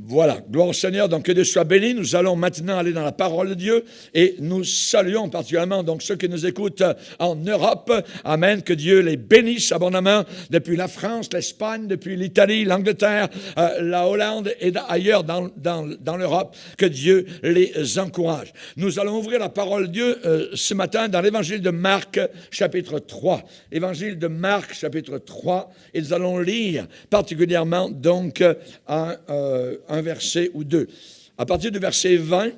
Voilà, gloire au Seigneur, donc que Dieu soit béni. Nous allons maintenant aller dans la parole de Dieu et nous saluons particulièrement donc ceux qui nous écoutent en Europe. Amen, que Dieu les bénisse abondamment depuis la France, l'Espagne, depuis l'Italie, l'Angleterre, la Hollande et ailleurs dans l'Europe. Que Dieu les encourage. Nous allons ouvrir la parole de Dieu ce matin dans l'évangile de Marc, chapitre 3. Évangile de Marc, chapitre 3, et nous allons lire particulièrement donc un verset ou deux. À partir du verset 20,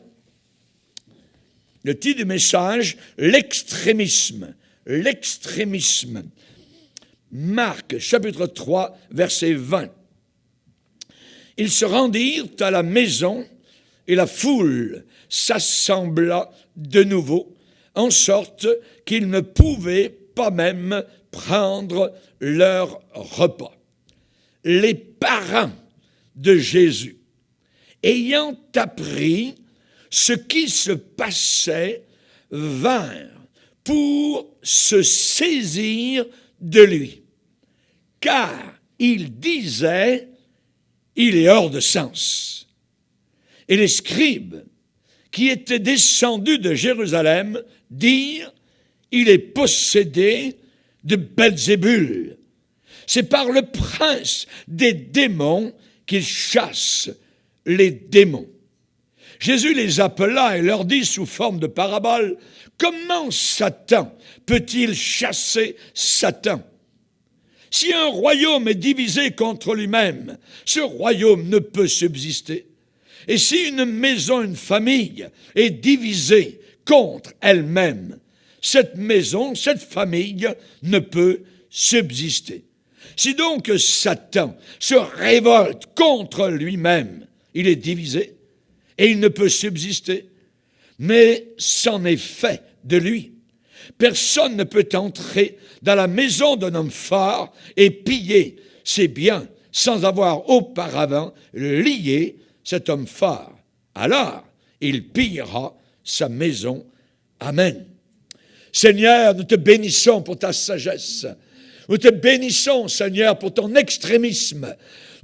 le titre du message, l'extrémisme. L'extrémisme. Marc, chapitre 3, verset 20. Ils se rendirent à la maison et la foule s'assembla de nouveau, en sorte qu'ils ne pouvaient pas même prendre leur repas. Les parents de Jésus, ayant appris ce qui se passait, vinrent pour se saisir de lui, car il disait, il est hors de sens. Et les scribes, qui étaient descendus de Jérusalem, dirent, il est possédé de Belzébul. C'est par le prince des démons qu'il chasse les démons. Jésus les appela et leur dit sous forme de parabole, comment Satan peut-il chasser Satan? Si un royaume est divisé contre lui-même, ce royaume ne peut subsister. Et si une maison, une famille est divisée contre elle-même, cette maison, cette famille ne peut subsister. Si donc Satan se révolte contre lui-même, il est divisé et il ne peut subsister. Mais c'en est fait de lui. Personne ne peut entrer dans la maison d'un homme fort et piller ses biens sans avoir auparavant lié cet homme fort. Alors, il pillera sa maison. Amen. Seigneur, nous te bénissons pour ta sagesse. Nous te bénissons, Seigneur, pour ton extrémisme.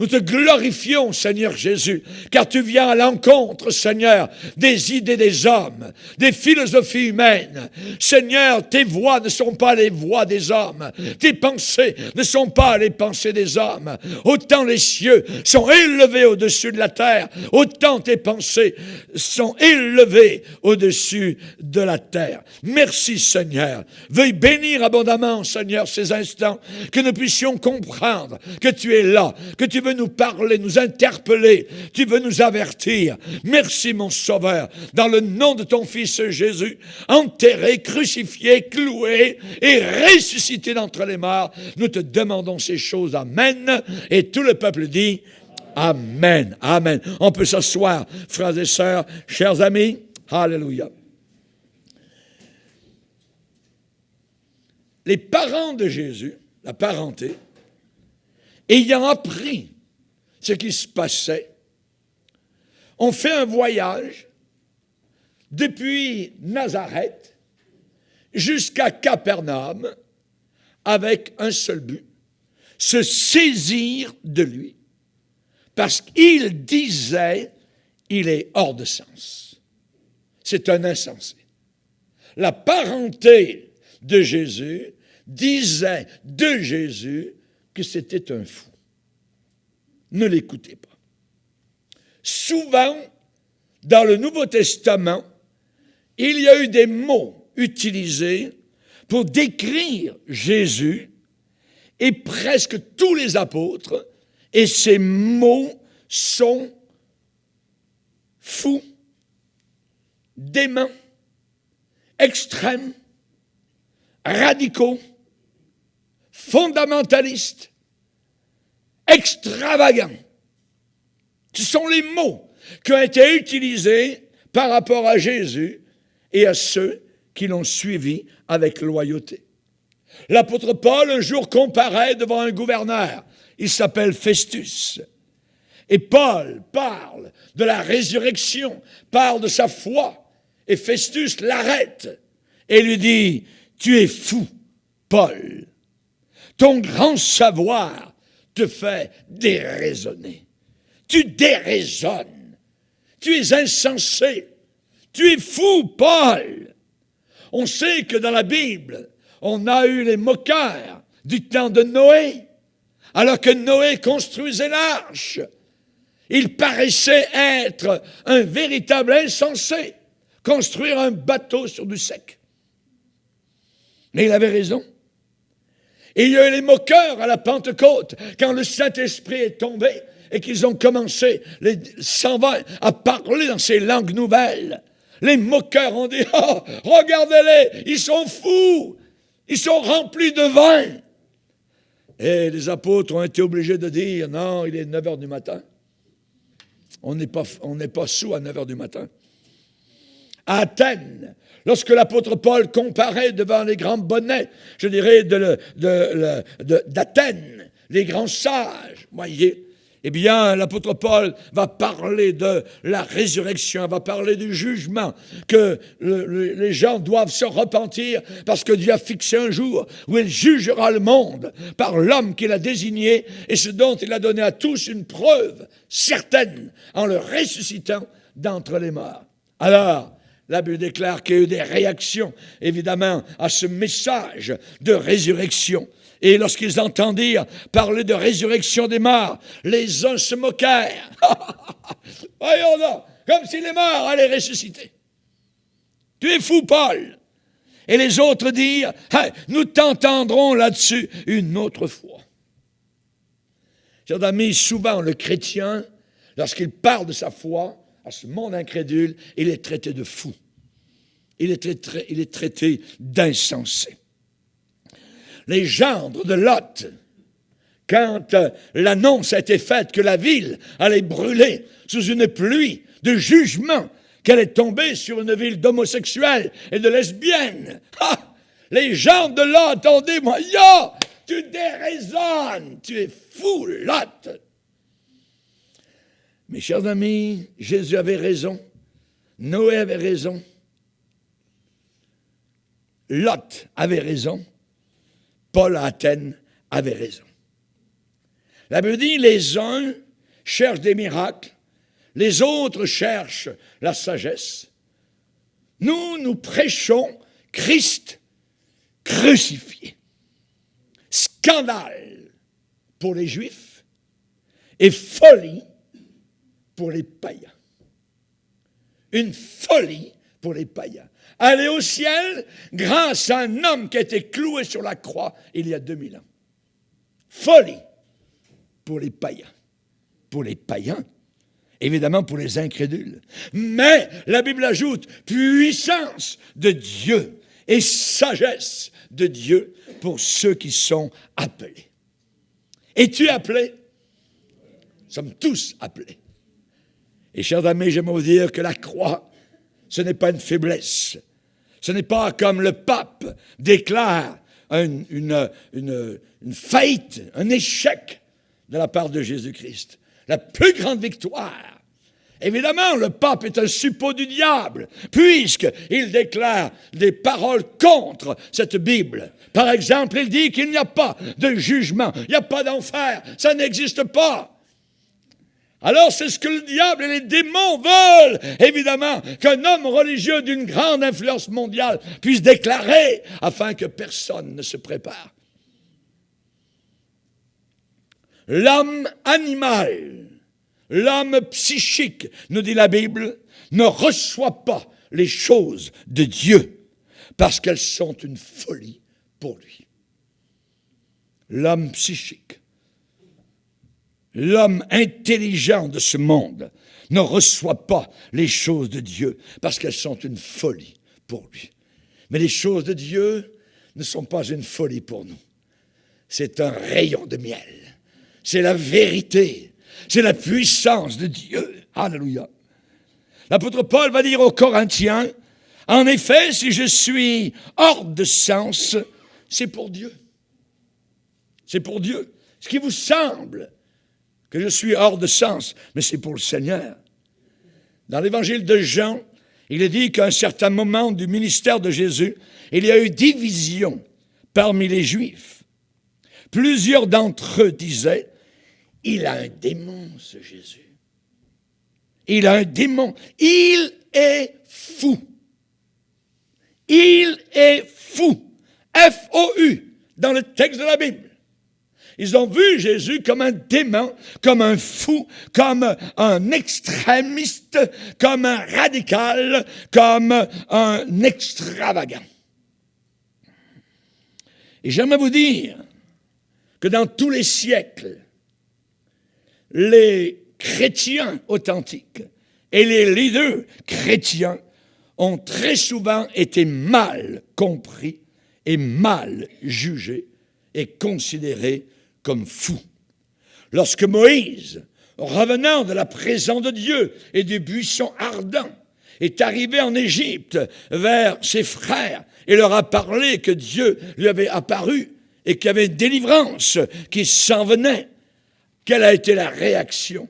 Nous te glorifions, Seigneur Jésus, car tu viens à l'encontre, Seigneur, des idées des hommes, des philosophies humaines. Seigneur, tes voies ne sont pas les voies des hommes. Tes pensées ne sont pas les pensées des hommes. Autant les cieux sont élevés au-dessus de la terre, autant tes pensées sont élevées au-dessus de la terre. Merci, Seigneur. Veuille bénir abondamment, Seigneur, ces instants, que nous puissions comprendre que tu es là, que tu veux nous parler, nous interpeller, tu veux nous avertir. Merci, mon Sauveur, dans le nom de ton Fils Jésus, enterré, crucifié, cloué et ressuscité d'entre les morts, nous te demandons ces choses. Amen. Et tout le peuple dit Amen. Amen. On peut s'asseoir, frères et sœurs, chers amis. Alléluia. Les parents de Jésus, la parenté, ayant appris ce qui se passait, ont fait un voyage depuis Nazareth jusqu'à Capernaum avec un seul but, se saisir de lui, parce qu'il disait, il est hors de sens. C'est un insensé. La parenté de Jésus disait de Jésus que c'était un fou. Ne l'écoutez pas. Souvent, dans le Nouveau Testament, il y a eu des mots utilisés pour décrire Jésus et presque tous les apôtres, et ces mots sont fou, dément, extrême, radicaux, fondamentalistes, extravagants. Ce sont les mots qui ont été utilisés par rapport à Jésus et à ceux qui l'ont suivi avec loyauté. L'apôtre Paul, un jour, comparaît devant un gouverneur. Il s'appelle Festus. Et Paul parle de la résurrection, parle de sa foi. Et Festus l'arrête et lui dit, « Tu es fou, Paul. Ton grand savoir te fait déraisonner. Tu déraisonnes. Tu es insensé. Tu es fou, Paul. On sait que dans la Bible, on a eu les moqueurs du temps de Noé, alors que Noé construisait l'arche. Il paraissait être un véritable insensé, construire un bateau sur du sec. Mais il avait raison. Et il y a eu les moqueurs à la Pentecôte, quand le Saint-Esprit est tombé et qu'ils ont commencé, les 120, à parler dans ces langues nouvelles. Les moqueurs ont dit, « Oh, regardez-les, ils sont fous, ils sont remplis de vin. » Et les apôtres ont été obligés de dire, « Non, il est 9 heures du matin. On n'est pas sous à 9 heures du matin. » À Athènes, lorsque l'apôtre Paul comparait devant les grands bonnets, je dirais d'Athènes, les grands sages, voyez, eh bien, l'apôtre Paul va parler de la résurrection, va parler du jugement, que les gens doivent se repentir parce que Dieu a fixé un jour où il jugera le monde par l'homme qu'il a désigné et ce dont il a donné à tous une preuve certaine en le ressuscitant d'entre les morts. Alors, la Bible déclare qu'il y a eu des réactions, évidemment, à ce message de résurrection. Et lorsqu'ils entendirent parler de résurrection des morts, les uns se moquèrent. Voyons donc, comme si les morts allaient ressusciter. Tu es fou, Paul. Et les autres dirent, hey, nous t'entendrons là-dessus une autre fois. Chers amis, souvent le chrétien, lorsqu'il parle de sa foi à ce monde incrédule, il est traité de fou. Il est traité d'insensé. Les gendres de Lot, quand l'annonce a été faite que la ville allait brûler sous une pluie de jugement, qu'elle est tombée sur une ville d'homosexuels et de lesbiennes, les gendres de Lot ont dit, « Yo, tu déraisonnes, tu es fou, Lot !» Mes chers amis, Jésus avait raison, Noé avait raison, Lot avait raison, Paul à Athènes avait raison. La Bible dit, les uns cherchent des miracles, les autres cherchent la sagesse. Nous prêchons Christ crucifié. Scandale pour les Juifs et folie pour les païens. Une folie pour les païens. Aller au ciel grâce à un homme qui a été cloué sur la croix il y a 2000 ans. Folie pour les païens. Pour les païens, évidemment pour les incrédules. Mais la Bible ajoute puissance de Dieu et sagesse de Dieu pour ceux qui sont appelés. Es-tu appelé? Nous sommes tous appelés. Et chers amis, j'aimerais vous dire que la croix, ce n'est pas une faiblesse. Ce n'est pas comme le pape déclare une faillite, un échec de la part de Jésus-Christ. La plus grande victoire. Évidemment, le pape est un suppôt du diable, puisqu'il déclare des paroles contre cette Bible. Par exemple, il dit qu'il n'y a pas de jugement, il n'y a pas d'enfer, ça n'existe pas. Alors, c'est ce que le diable et les démons veulent, évidemment, qu'un homme religieux d'une grande influence mondiale puisse déclarer afin que personne ne se prépare. L'homme animal, l'homme psychique, nous dit la Bible, ne reçoit pas les choses de Dieu parce qu'elles sont une folie pour lui. L'homme psychique. L'homme intelligent de ce monde ne reçoit pas les choses de Dieu parce qu'elles sont une folie pour lui. Mais les choses de Dieu ne sont pas une folie pour nous. C'est un rayon de miel. C'est la vérité. C'est la puissance de Dieu. Alléluia. L'apôtre Paul va dire aux Corinthiens, « En effet, si je suis hors de sens, c'est pour Dieu. » C'est pour Dieu. Ce qui vous semble que je suis hors de sens, mais c'est pour le Seigneur. Dans l'évangile de Jean, il est dit qu'à un certain moment du ministère de Jésus, il y a eu division parmi les Juifs. Plusieurs d'entre eux disaient, « Il a un démon, ce Jésus. » Il a un démon. Il est fou. Il est fou. F-O-U, dans le texte de la Bible. Ils ont vu Jésus comme un démon, comme un fou, comme un extrémiste, comme un radical, comme un extravagant. Et j'aimerais vous dire que dans tous les siècles, les chrétiens authentiques et les leaders chrétiens ont très souvent été mal compris et mal jugés et considérés comme fous. Lorsque Moïse, revenant de la présence de Dieu et du buisson ardent, est arrivé en Égypte vers ses frères et leur a parlé que Dieu lui avait apparu et qu'il y avait une délivrance qui s'en venait, quelle a été la réaction?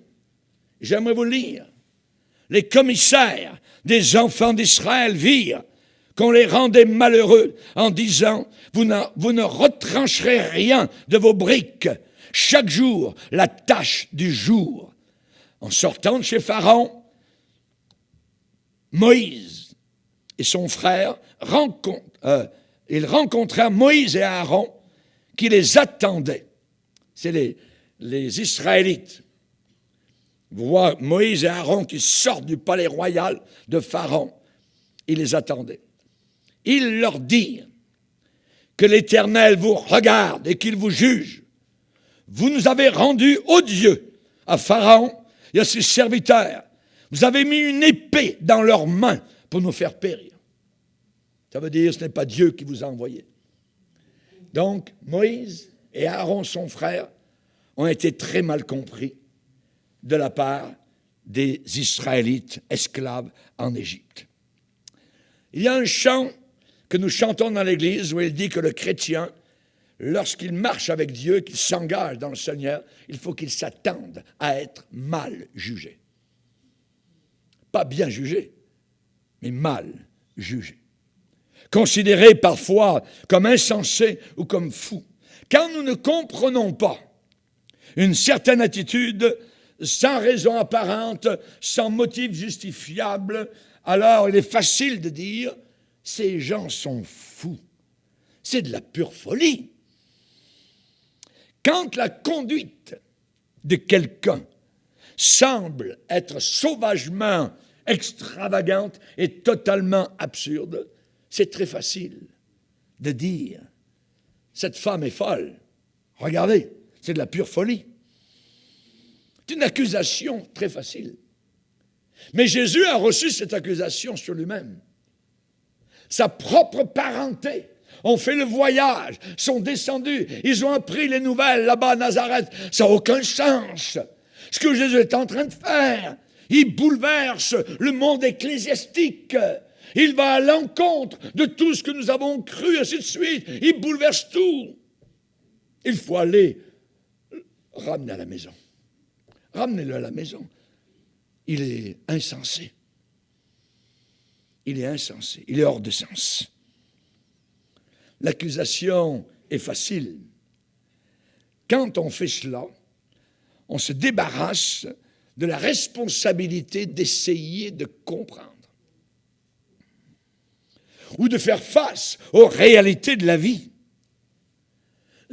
J'aimerais vous lire. Les commissaires des enfants d'Israël virent qu'on les rendait malheureux en disant « Vous ne retrancherez rien de vos briques. Chaque jour, la tâche du jour. » En sortant de chez Pharaon, Moïse et son frère ils rencontrèrent Moïse et Aaron qui les attendaient. C'est les Israélites. Vous voyez Moïse et Aaron qui sortent du palais royal de Pharaon. Ils les attendaient. Ils leur dirent que l'Éternel vous regarde et qu'il vous juge. Vous nous avez rendus odieux à Pharaon et à ses serviteurs. Vous avez mis une épée dans leurs mains pour nous faire périr. Ça veut dire que ce n'est pas Dieu qui vous a envoyé. Donc, Moïse et Aaron, son frère, ont été très mal compris de la part des Israélites esclaves en Égypte. Il y a un chant que nous chantons dans l'Église où il dit que le chrétien, lorsqu'il marche avec Dieu, qu'il s'engage dans le Seigneur, il faut qu'il s'attende à être mal jugé. Pas bien jugé, mais mal jugé. Considéré parfois comme insensé ou comme fou. Quand nous ne comprenons pas une certaine attitude sans raison apparente, sans motif justifiable, alors il est facile de dire « ces gens sont fous ». C'est de la pure folie. Quand la conduite de quelqu'un semble être sauvagement extravagante et totalement absurde, c'est très facile de dire « cette femme est folle ». Regardez, c'est de la pure folie. C'est une accusation très facile. Mais Jésus a reçu cette accusation sur lui-même. Sa propre parenté ont fait le voyage, sont descendus, ils ont appris les nouvelles là-bas à Nazareth. Ça n'a aucun sens. Ce que Jésus est en train de faire, il bouleverse le monde ecclésiastique. Il va à l'encontre de tout ce que nous avons cru, ainsi de suite. Il bouleverse tout. Il faut aller ramener à la maison. Ramenez-le à la maison. Il est insensé. Il est insensé. Il est hors de sens. L'accusation est facile. Quand on fait cela, on se débarrasse de la responsabilité d'essayer de comprendre ou de faire face aux réalités de la vie.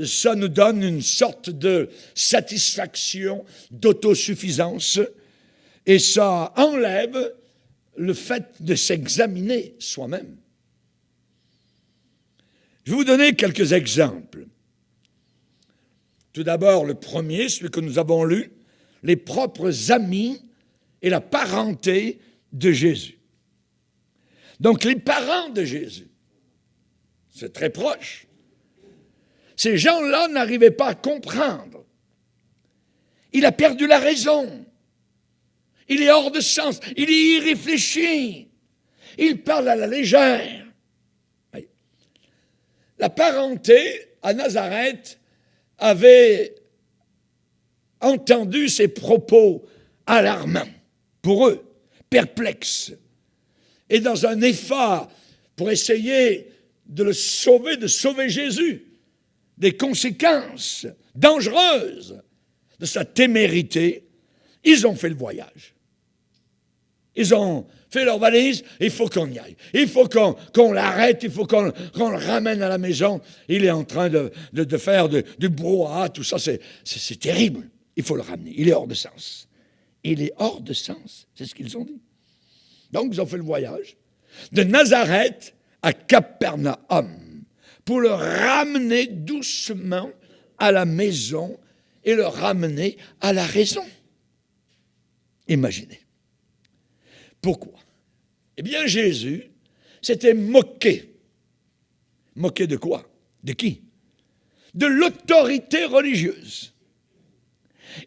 Ça nous donne une sorte de satisfaction, d'autosuffisance, et ça enlève le fait de s'examiner soi-même. Je vais vous donner quelques exemples. Tout d'abord, le premier, celui que nous avons lu, les propres amis et la parenté de Jésus. Donc, les parents de Jésus, c'est très proche. Ces gens-là n'arrivaient pas à comprendre. Il a perdu la raison. Il est hors de sens. Il est irréfléchi. Il parle à la légère. La parenté à Nazareth avait entendu ces propos alarmants pour eux, perplexes. Et dans un effort pour essayer de le sauver, de sauver Jésus, des conséquences dangereuses de sa témérité, ils ont fait le voyage. Ils ont fait leur valise, il faut qu'on y aille. Il faut qu'on l'arrête, il faut qu'on le ramène à la maison. Il est en train de faire du brouhaha, tout ça, c'est terrible. Il faut le ramener, il est hors de sens. Il est hors de sens, c'est ce qu'ils ont dit. Donc, ils ont fait le voyage de Nazareth à Capernaum pour le ramener doucement à la maison et le ramener à la raison. Imaginez. Pourquoi? Eh bien, Jésus s'était moqué. Moqué de quoi? De qui? De l'autorité religieuse.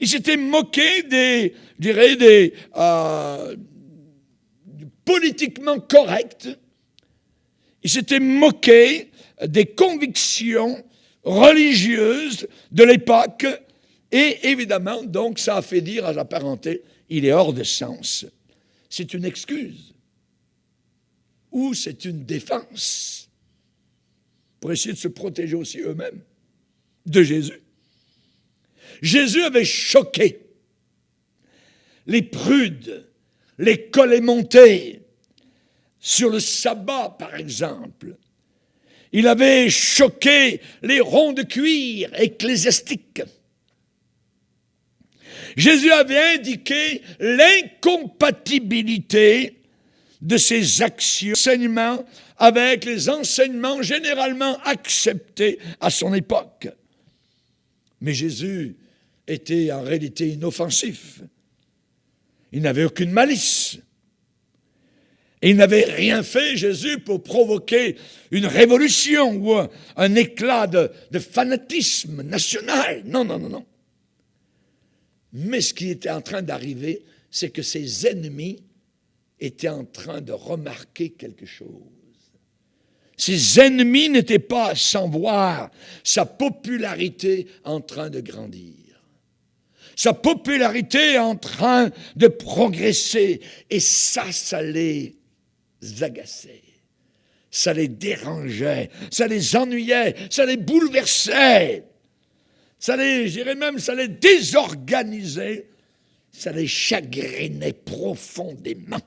Il s'était moqué du politiquement correct. Il s'était moqué des convictions religieuses de l'époque. Et évidemment, donc, ça a fait dire à la parenté, il est hors de sens. C'est une excuse ou c'est une défense pour essayer de se protéger aussi eux-mêmes de Jésus. Jésus avait choqué les prudes, les collet-montés sur le sabbat, par exemple. Il avait choqué les ronds de cuir ecclésiastiques. Jésus avait indiqué l'incompatibilité de ses actions, enseignements avec les enseignements généralement acceptés à son époque. Mais Jésus était en réalité inoffensif. Il n'avait aucune malice. Et il n'avait rien fait, Jésus, pour provoquer une révolution ou un éclat de fanatisme national. Non, non, non, non. Mais ce qui était en train d'arriver, c'est que ses ennemis étaient en train de remarquer quelque chose. Ses ennemis n'étaient pas sans voir sa popularité en train de grandir. Sa popularité en train de progresser. Et ça les agaçait. Ça les dérangeait. Ça les ennuyait. Ça les bouleversait. Ça les désorganisait. Ça les chagrinait profondément.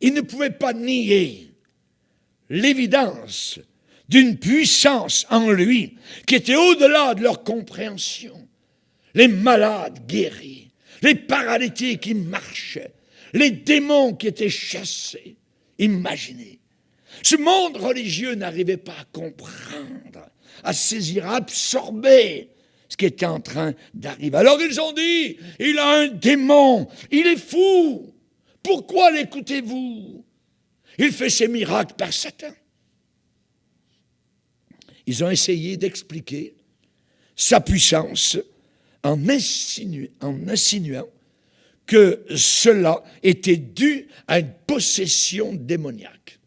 Ils ne pouvaient pas nier l'évidence d'une puissance en lui qui était au-delà de leur compréhension. Les malades guéris, les paralytiques qui marchaient, les démons qui étaient chassés. Imaginez. Ce monde religieux n'arrivait pas à comprendre, à saisir, à absorber ce qui était en train d'arriver. Alors ils ont dit, il a un démon, il est fou. Pourquoi l'écoutez-vous? Il fait ses miracles par Satan. Ils ont essayé d'expliquer sa puissance en insinuant que cela était dû à une possession démoniaque.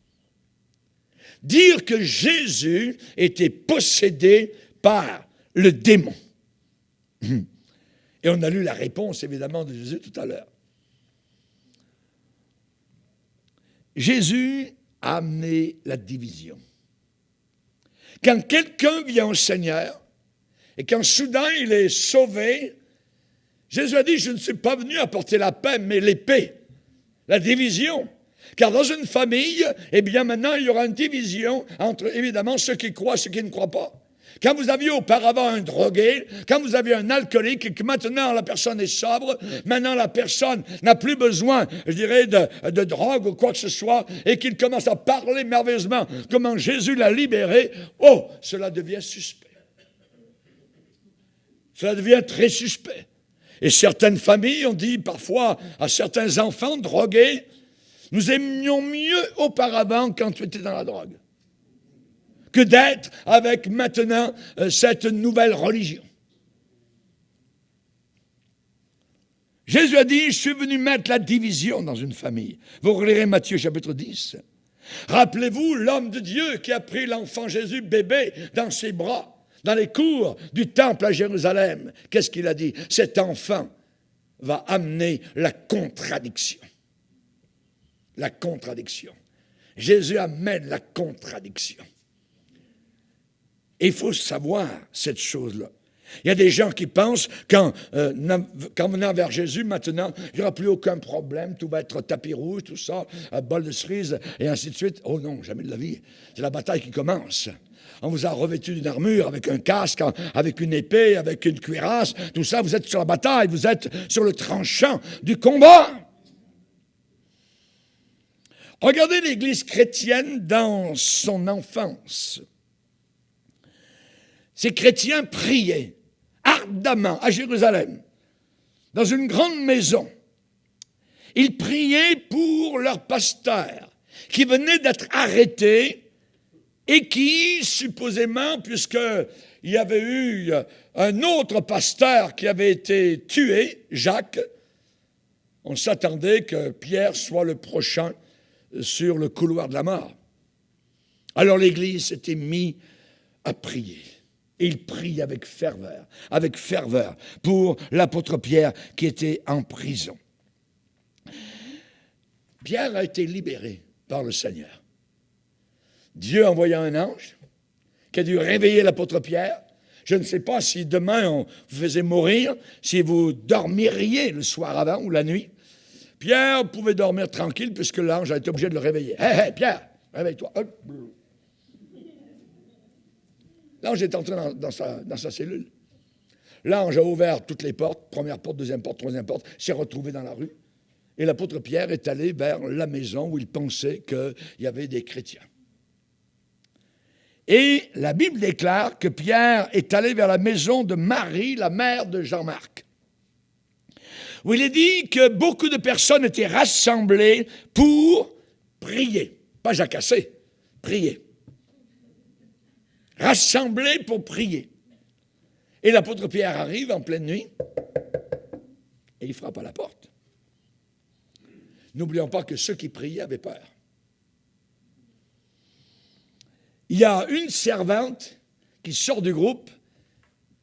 Dire que Jésus était possédé par le démon. Et on a lu la réponse, évidemment, de Jésus tout à l'heure. Jésus a amené la division. Quand quelqu'un vient au Seigneur, et quand soudain il est sauvé, Jésus a dit, je ne suis pas venu apporter la paix, mais l'épée, la division. Car dans une famille, eh bien maintenant, il y aura une division entre, évidemment, ceux qui croient et ceux qui ne croient pas. Quand vous aviez auparavant un drogué, quand vous aviez un alcoolique et que maintenant la personne est sobre, maintenant la personne n'a plus besoin, je dirais, de drogue ou quoi que ce soit, et qu'il commence à parler merveilleusement comment Jésus l'a libéré, oh, cela devient suspect. Cela devient très suspect. Et certaines familles ont dit parfois à certains enfants drogués, nous aimions mieux auparavant quand tu étais dans la drogue que d'être avec maintenant cette nouvelle religion. Jésus a dit, je suis venu mettre la division dans une famille. Vous relirez Matthieu chapitre 10. Rappelez-vous l'homme de Dieu qui a pris l'enfant Jésus bébé dans ses bras, dans les cours du temple à Jérusalem. Qu'est-ce qu'il a dit? Cet enfant va amener la contradiction. La contradiction. Jésus amène la contradiction. Et il faut savoir cette chose-là. Il y a des gens qui pensent qu'en venant vers Jésus, maintenant, il n'y aura plus aucun problème, tout va être tapis rouge, tout ça, bol de cerise, et ainsi de suite. Oh non, jamais de la vie. C'est la bataille qui commence. On vous a revêtu d'une armure, avec un casque, avec une épée, avec une cuirasse, tout ça, vous êtes sur la bataille, vous êtes sur le tranchant du combat. Regardez l'Église chrétienne dans son enfance. Ces chrétiens priaient ardemment à Jérusalem, dans une grande maison. Ils priaient pour leur pasteur, qui venait d'être arrêté et qui, supposément, puisqu'il y avait eu un autre pasteur qui avait été tué, Jacques, on s'attendait que Pierre soit le prochain sur le couloir de la mort. Alors l'Église s'était mise à prier. Et il prie avec ferveur pour l'apôtre Pierre qui était en prison. Pierre a été libéré par le Seigneur. Dieu a envoyé un ange qui a dû réveiller l'apôtre Pierre. Je ne sais pas si demain on vous faisait mourir, si vous dormiriez le soir avant ou la nuit. Pierre pouvait dormir tranquille puisque l'ange a été obligé de le réveiller. « Hé, Pierre, réveille-toi. » L'ange est entré dans sa cellule. L'ange a ouvert toutes les portes, première porte, deuxième porte, troisième porte, s'est retrouvé dans la rue. Et l'apôtre Pierre est allé vers la maison où il pensait qu'il y avait des chrétiens. Et la Bible déclare que Pierre est allé vers la maison de Marie, la mère de Jean-Marc, où il est dit que beaucoup de personnes étaient rassemblées pour prier. Pas jacasser, prier. Rassemblés pour prier. Et l'apôtre Pierre arrive en pleine nuit et il frappe à la porte. N'oublions pas que ceux qui priaient avaient peur. Il y a une servante qui sort du groupe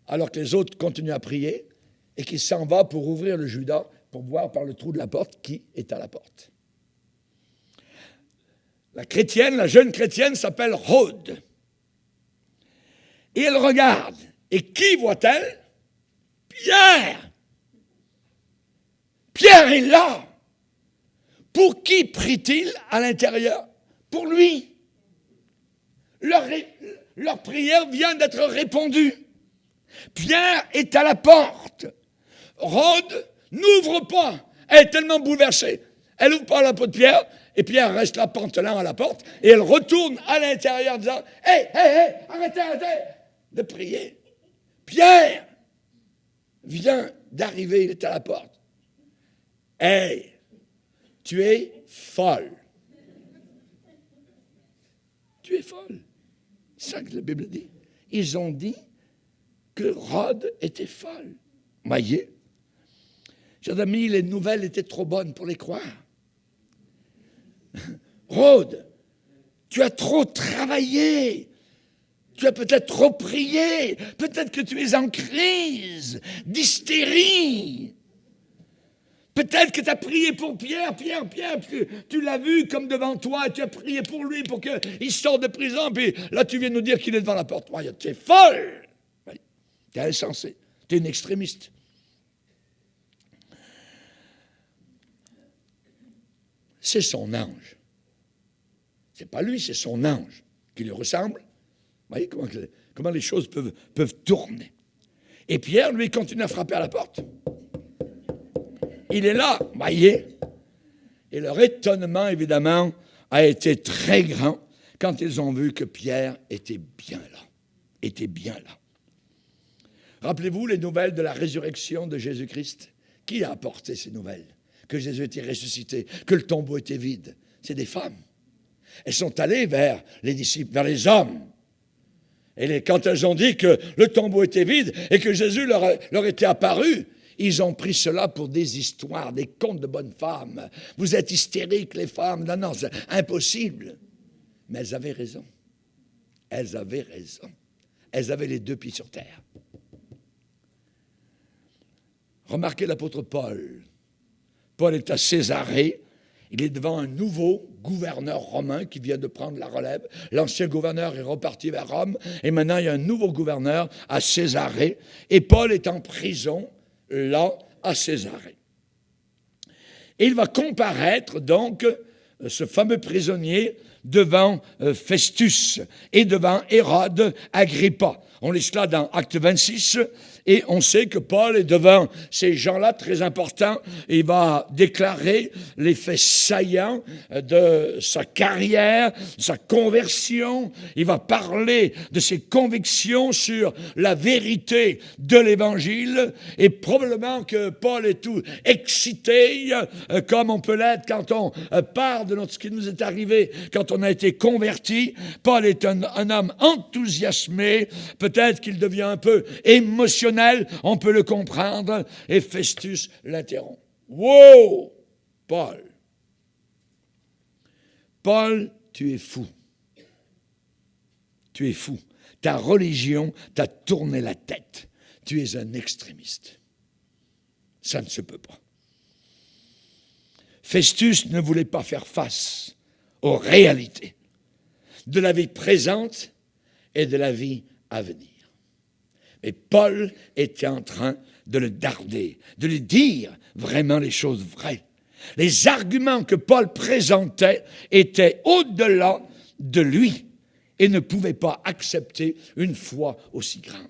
alors que les autres continuent à prier et qui s'en va pour ouvrir le Judas pour voir par le trou de la porte qui est à la porte. La jeune chrétienne s'appelle Rhode. Et elle regarde. Et qui voit-elle? Pierre! Pierre est là! Pour qui prie-t-il à l'intérieur? Pour lui. Leur prière vient d'être répondue. Pierre est à la porte. Rhode n'ouvre pas. Elle est tellement bouleversée. Elle n'ouvre pas la porte de Pierre. Et Pierre reste là, pantelant à la porte. Et elle retourne à l'intérieur en disant « Hé, arrêtez de prier. Pierre vient d'arriver, il est à la porte. Hey, tu es folle. Tu es folle. C'est ça que la Bible dit. Ils ont dit que Rhode était folle. Voyez, chers amis, les nouvelles étaient trop bonnes pour les croire. Rhode, tu as trop travaillé. Tu as peut-être trop prié. Peut-être que tu es en crise d'hystérie. Peut-être que tu as prié pour Pierre, tu l'as vu comme devant toi, et tu as prié pour lui pour qu'il sorte de prison, puis là tu viens nous dire qu'il est devant la porte. Tu es folle! Tu es insensé, tu es une extrémiste. C'est son ange. C'est pas lui, c'est son ange qui lui ressemble. Vous voyez comment les choses peuvent tourner. Et Pierre, lui, continue à frapper à la porte. Il est là, vous voyez. Et leur étonnement, évidemment, a été très grand quand ils ont vu que Pierre était bien là. Rappelez-vous les nouvelles de la résurrection de Jésus-Christ. Qui a apporté ces nouvelles? Que Jésus était ressuscité, que le tombeau était vide. C'est des femmes. Elles sont allées vers les disciples, vers les hommes. Et quand elles ont dit que le tombeau était vide et que Jésus leur était apparu, ils ont pris cela pour des histoires, des contes de bonnes femmes. Vous êtes hystériques, les femmes. Non, c'est impossible. Mais elles avaient raison. Elles avaient les deux pieds sur terre. Remarquez l'apôtre Paul. Paul est à Césarée Il est devant un nouveau gouverneur romain qui vient de prendre la relève. L'ancien gouverneur est reparti vers Rome et maintenant il y a un nouveau gouverneur à Césarée. Et Paul est en prison, là, à Césarée. Et il va comparaître donc, ce fameux prisonnier, devant Festus et devant Hérode Agrippa. On lit cela dans Acte 26 et on sait que Paul est devant ces gens-là très importants. Il va déclarer les faits saillants de sa carrière, de sa conversion. Il va parler de ses convictions sur la vérité de l'Évangile. Et probablement que Paul est tout excité, comme on peut l'être quand on parle de ce qui nous est arrivé, quand on a été converti. Paul est un homme enthousiasmé. Peut-être qu'il devient un peu émotionnel, on peut le comprendre, et Festus l'interrompt. Wow! Paul! Paul, tu es fou. Tu es fou. Ta religion t'a tourné la tête. Tu es un extrémiste. Ça ne se peut pas. Festus ne voulait pas faire face aux réalités de la vie présente et de la vie à venir. Et Paul était en train de le darder, de lui dire vraiment les choses vraies. Les arguments que Paul présentait étaient au-delà de lui et ne pouvaient pas accepter une foi aussi grande.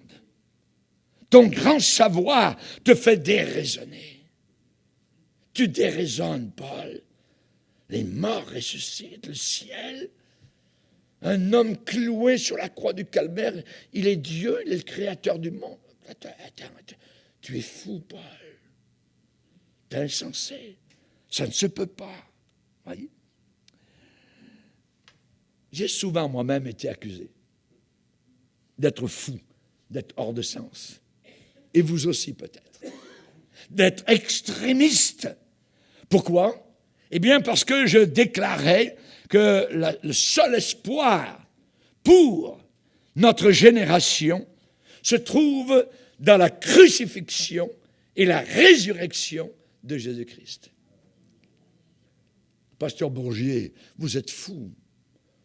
Ton grand savoir te fait déraisonner. Tu déraisonnes, Paul. Les morts ressuscitent, le ciel. Un homme cloué sur la croix du Calvaire, il est Dieu, il est le créateur du monde. Attends, tu es fou, Paul. T'es insensé. Ça ne se peut pas. Voyez? J'ai souvent moi-même été accusé d'être fou, d'être hors de sens. Et vous aussi peut-être. D'être extrémiste. Pourquoi? Eh bien parce que je déclarais que le seul espoir pour notre génération se trouve dans la crucifixion et la résurrection de Jésus-Christ. Pasteur Bourgier, vous êtes fou,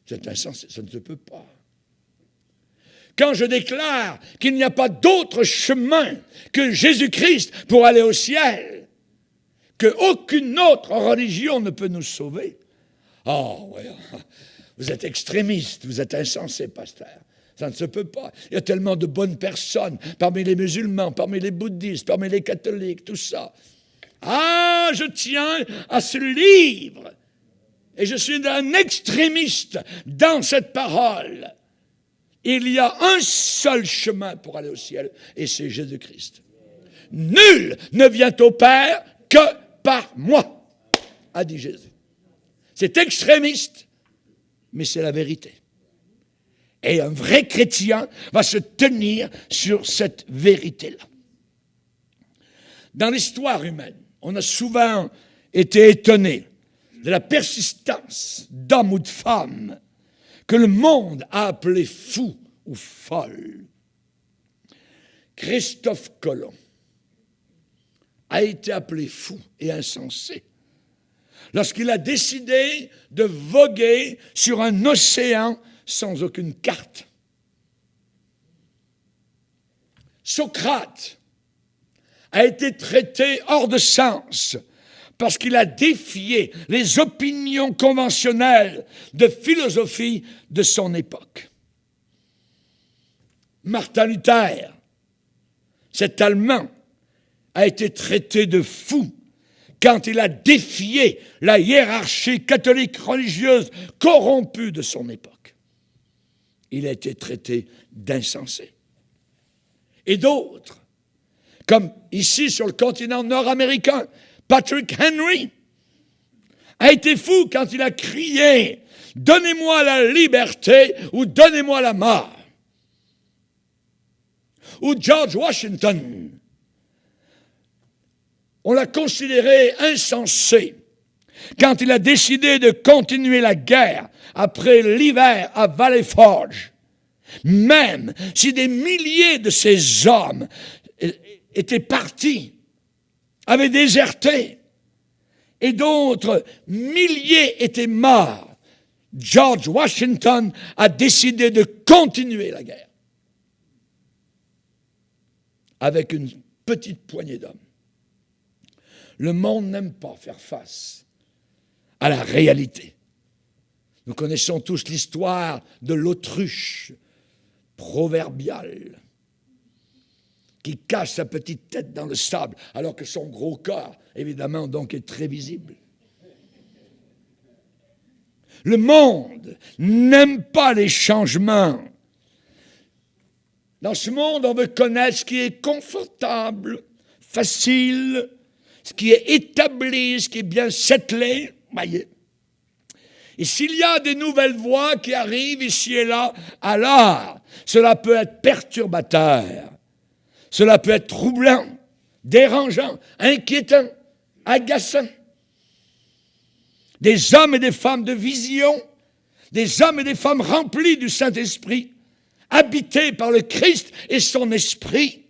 vous êtes insensé, ça ne se peut pas. Quand je déclare qu'il n'y a pas d'autre chemin que Jésus-Christ pour aller au ciel, qu'aucune autre religion ne peut nous sauver, oh, ouais, vous êtes extrémiste, vous êtes insensé, pasteur. Ça ne se peut pas. Il y a tellement de bonnes personnes parmi les musulmans, parmi les bouddhistes, parmi les catholiques, tout ça. Ah, je tiens à ce livre. Et je suis un extrémiste dans cette parole. Il y a un seul chemin pour aller au ciel, et c'est Jésus-Christ. Nul ne vient au Père que par moi, a dit Jésus. C'est extrémiste, mais c'est la vérité. Et un vrai chrétien va se tenir sur cette vérité-là. Dans l'histoire humaine, on a souvent été étonné de la persistance d'hommes ou de femmes que le monde a appelés fous ou folles. Christophe Colomb a été appelé fou et insensé lorsqu'il a décidé de voguer sur un océan sans aucune carte. Socrate a été traité hors de sens parce qu'il a défié les opinions conventionnelles de philosophie de son époque. Martin Luther, cet Allemand, a été traité de fou quand il a défié la hiérarchie catholique religieuse corrompue de son époque. Il a été traité d'insensé. Et d'autres, comme ici sur le continent nord-américain, Patrick Henry a été fou quand il a crié « Donnez-moi la liberté ou donnez-moi la mort ». Ou George Washington, on l'a considéré insensé quand il a décidé de continuer la guerre après l'hiver à Valley Forge, même si des milliers de ces hommes étaient partis, avaient déserté. et d'autres milliers étaient morts, George Washington a décidé de continuer la guerre avec une petite poignée d'hommes. Le monde n'aime pas faire face à la réalité. Nous connaissons tous l'histoire de l'autruche proverbiale qui cache sa petite tête dans le sable alors que son gros corps, évidemment, donc est très visible. Le monde n'aime pas les changements. Dans ce monde, on veut connaître ce qui est confortable, facile, ce qui est établi, ce qui est bien settlé. Voyez. Et s'il y a des nouvelles voies qui arrivent ici et là, alors cela peut être perturbateur, cela peut être troublant, dérangeant, inquiétant, agaçant. Des hommes et des femmes de vision, des hommes et des femmes remplis du Saint-Esprit, habités par le Christ et son Esprit,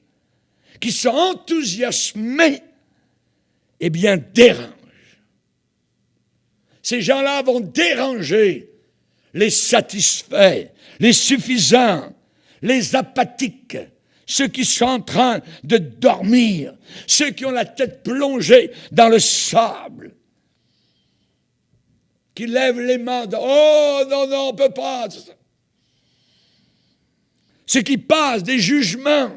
qui sont enthousiasmés, eh bien dérangent. Ces gens-là vont déranger les satisfaits, les suffisants, les apathiques, ceux qui sont en train de dormir, ceux qui ont la tête plongée dans le sable, qui lèvent les mains, oh non, non, on ne peut pas. Ceux qui passent des jugements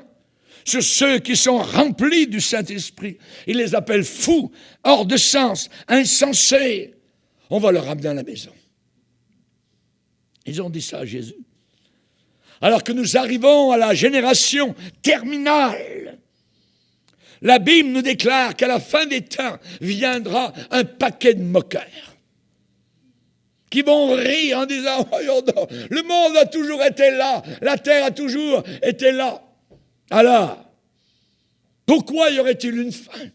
sur ceux qui sont remplis du Saint-Esprit. Ils les appellent fous, hors de sens, insensés. On va leur ramener à la maison. Ils ont dit ça à Jésus. Alors que nous arrivons à la génération terminale, la Bible nous déclare qu'à la fin des temps viendra un paquet de moqueurs qui vont rire en disant oh, le monde a toujours été là, la terre a toujours été là. Alors, pourquoi y aurait-il une fin?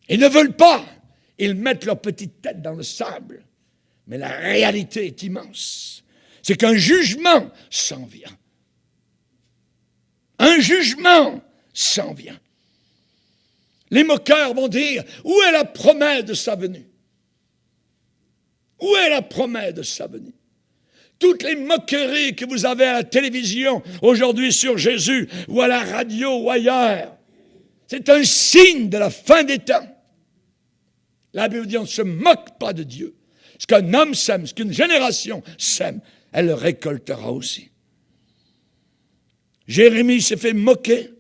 Ils ne veulent pas. Ils mettent leur petite tête dans le sable. Mais la réalité est immense. C'est qu'un jugement s'en vient. Un jugement s'en vient. Les moqueurs vont dire, où est la promesse de sa venue? Où est la promesse de sa venue? Toutes les moqueries que vous avez à la télévision aujourd'hui sur Jésus, ou à la radio, ou ailleurs, c'est un signe de la fin des temps. La Bible dit, on ne se moque pas de Dieu. Ce qu'un homme sème, ce qu'une génération sème, elle le récoltera aussi. Jérémie s'est fait moquer.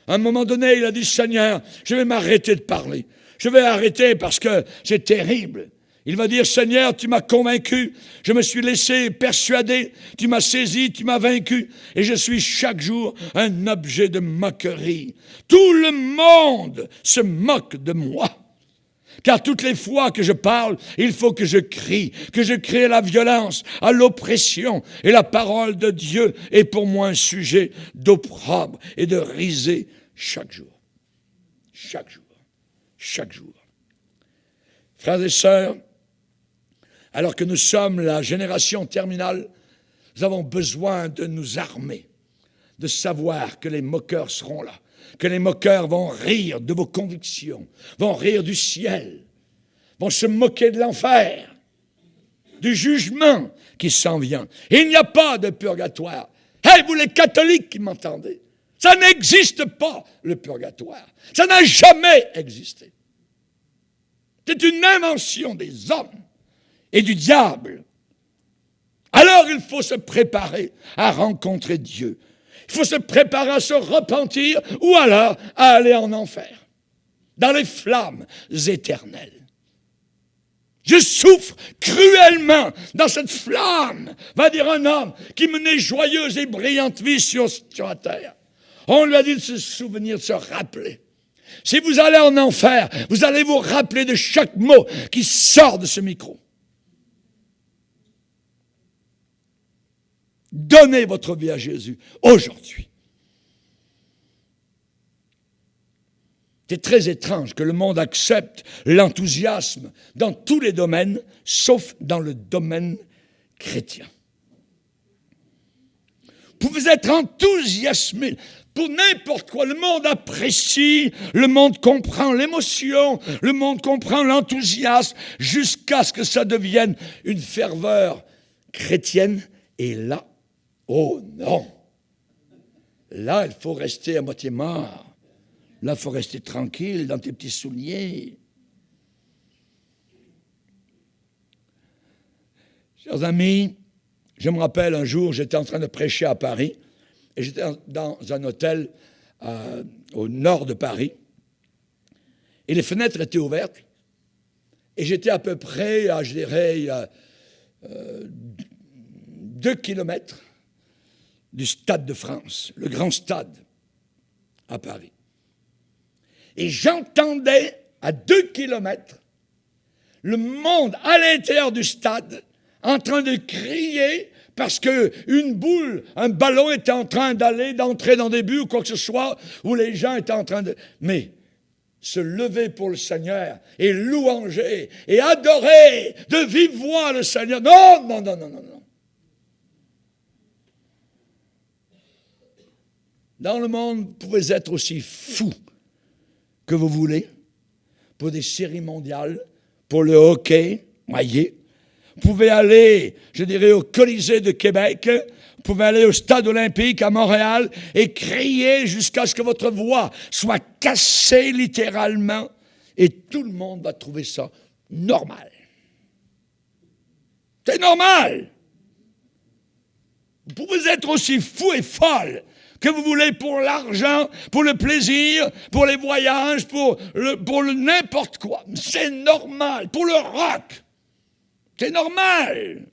À un moment donné, il a dit, Seigneur, je vais m'arrêter de parler. Je vais arrêter parce que c'est terrible. Il va dire, Seigneur, tu m'as convaincu, je me suis laissé persuader, tu m'as saisi, tu m'as vaincu, et je suis chaque jour un objet de moquerie. Tout le monde se moque de moi. Car toutes les fois que je parle, il faut que je crie à la violence, à l'oppression, et la parole de Dieu est pour moi un sujet d'opprobre et de risée chaque jour. Chaque jour. Chaque jour. Frères et sœurs, alors que nous sommes la génération terminale, nous avons besoin de nous armer, de savoir que les moqueurs seront là, que les moqueurs vont rire de vos convictions, vont rire du ciel, vont se moquer de l'enfer, du jugement qui s'en vient. Et il n'y a pas de purgatoire. Hey, vous les catholiques qui m'entendez, ça n'existe pas, le purgatoire. Ça n'a jamais existé. C'est une invention des hommes et du diable. Alors il faut se préparer à rencontrer Dieu. Il faut se préparer à se repentir ou alors à aller en enfer, dans les flammes éternelles. Je souffre cruellement dans cette flamme, va dire un homme qui menait joyeuse et brillante vie sur la terre. On lui a dit de se souvenir, de se rappeler. Si vous allez en enfer, vous allez vous rappeler de chaque mot qui sort de ce micro. Donnez votre vie à Jésus aujourd'hui. C'est très étrange que le monde accepte l'enthousiasme dans tous les domaines, sauf dans le domaine chrétien. Vous pouvez être enthousiasmé pour n'importe quoi. Le monde apprécie, le monde comprend l'émotion, le monde comprend l'enthousiasme, jusqu'à ce que ça devienne une ferveur chrétienne. Et là, oh non! Là, il faut rester à moitié mort. Là, il faut rester tranquille dans tes petits souliers. Chers amis, je me rappelle un jour, j'étais en train de prêcher à Paris, et j'étais dans un hôtel au nord de Paris, et les fenêtres étaient ouvertes, et j'étais à peu près, je dirais, 2 kilomètres du Stade de France, le grand stade à Paris. Et j'entendais à 2 kilomètres le monde à l'intérieur du stade en train de crier parce qu'une boule, un ballon était en train d'entrer dans des buts ou quoi que ce soit, où les gens étaient en train de... Mais se lever pour le Seigneur et louanger et adorer de vive voix le Seigneur. Non, non, non, non, non, non. Dans le monde, vous pouvez être aussi fou que vous voulez, pour des séries mondiales, pour le hockey, voyez. Vous pouvez aller, je dirais, au Colisée de Québec, vous pouvez aller au Stade olympique à Montréal et crier jusqu'à ce que votre voix soit cassée littéralement, et tout le monde va trouver ça normal. C'est normal. Vous pouvez être aussi fou et folle que vous voulez pour l'argent, pour le plaisir, pour les voyages, pour le n'importe quoi. C'est normal. Pour le rock, c'est normal.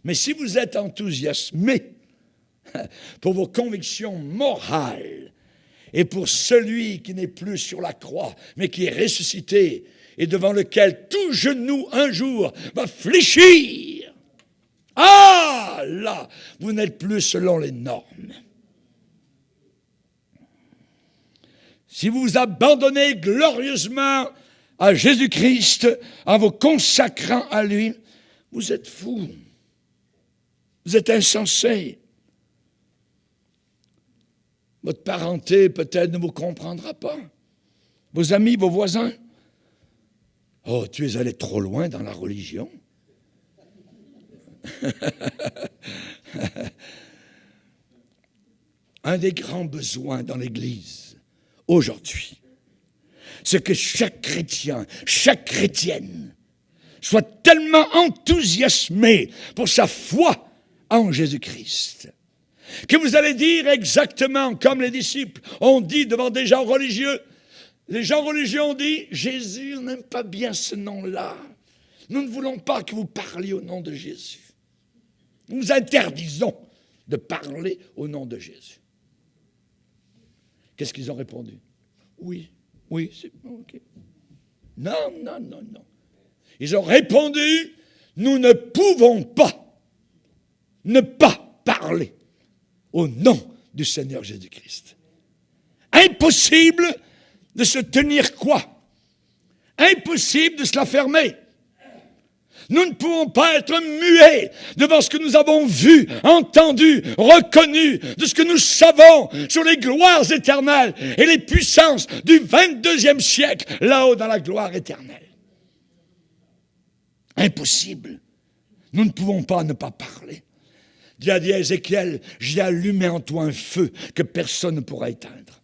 Mais si vous êtes enthousiasmé pour vos convictions morales et pour celui qui n'est plus sur la croix, mais qui est ressuscité et devant lequel tout genou un jour va fléchir, ah là, vous n'êtes plus selon les normes. Si vous vous abandonnez glorieusement à Jésus-Christ en vous consacrant à lui, vous êtes fous. Vous êtes insensés. Votre parenté peut-être ne vous comprendra pas. Vos amis, vos voisins. Oh, tu es allé trop loin dans la religion. Un des grands besoins dans l'Église aujourd'hui, c'est que chaque chrétien, chaque chrétienne soit tellement enthousiasmé pour sa foi en Jésus-Christ que vous allez dire exactement comme les disciples ont dit devant des gens religieux. Les gens religieux ont dit, Jésus, on n'aime pas bien ce nom-là. Nous ne voulons pas que vous parliez au nom de Jésus. Nous interdisons de parler au nom de Jésus. Qu'est-ce qu'ils ont répondu? Oui, c'est OK. Non, non, non, non. Ils ont répondu, nous ne pouvons pas ne pas parler au nom du Seigneur Jésus-Christ. Impossible de se tenir quoi? Impossible de se la fermer. Nous ne pouvons pas être muets devant ce que nous avons vu, entendu, reconnu, de ce que nous savons sur les gloires éternelles et les puissances du 22e siècle, là-haut dans la gloire éternelle. Impossible. Nous ne pouvons pas ne pas parler. Dieu a dit à Ézéchiel, j'ai allumé en toi un feu que personne ne pourra éteindre.